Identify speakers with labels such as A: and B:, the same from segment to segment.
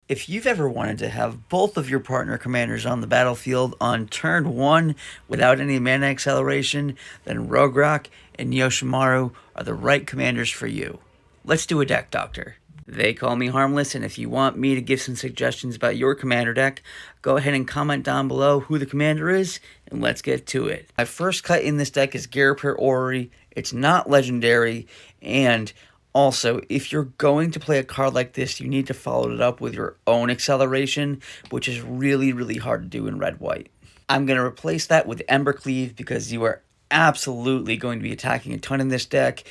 A: If you've ever wanted to have both of your partner commanders on the battlefield on turn 1 without any mana acceleration, then Rogrock and Yoshimaru are the right commanders for you. Let's do a deck, Doctor. They call me Harmless, and if you want me to give some suggestions about your commander deck, go ahead and comment down below who the commander is, and let's get to it. My first cut in this deck is Garapir Orrery. It's not legendary, and also, if you're going to play a card like this, you need to follow it up with your own acceleration, which is really, really hard to do in red-white. I'm going to replace that with Embercleave because you are absolutely going to be attacking a ton in this deck,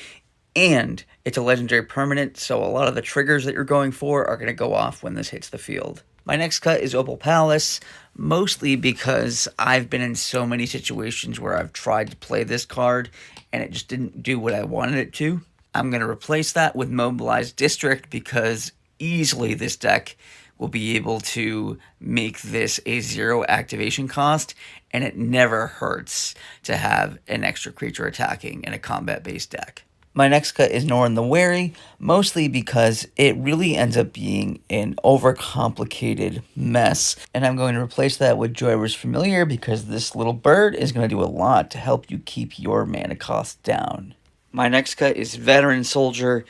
A: and it's a legendary permanent, so a lot of the triggers that you're going for are going to go off when this hits the field. My next cut is Opal Palace, mostly because I've been in so many situations where I've tried to play this card, and it just didn't do what I wanted it to. I'm going to replace that with Mobilized District because easily this deck will be able to make this a 0 activation cost, and it never hurts to have an extra creature attacking in a combat-based deck. My next cut is Norn the Wary, mostly because it really ends up being an overcomplicated mess, and I'm going to replace that with Joyra's Familiar because this little bird is going to do a lot to help you keep your mana cost down. My next cut is Veteran Soldier.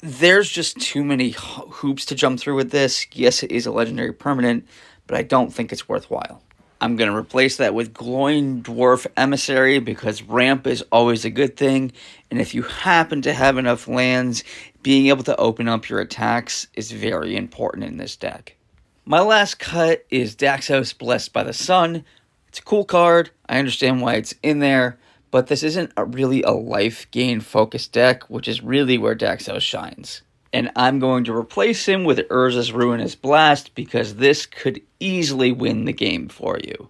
A: There's just too many hoops to jump through with this. Yes, it is a legendary permanent, but I don't think it's worthwhile. I'm going to replace that with Glowing Dwarf Emissary because ramp is always a good thing, and if you happen to have enough lands, being able to open up your attacks is very important in this deck. My last cut is Daxos Blessed by the Sun. It's a cool card. I understand why it's in there, but this isn't really a life gain focused deck, which is really where Daxos shines. And I'm going to replace him with Urza's Ruinous Blast because this could easily win the game for you.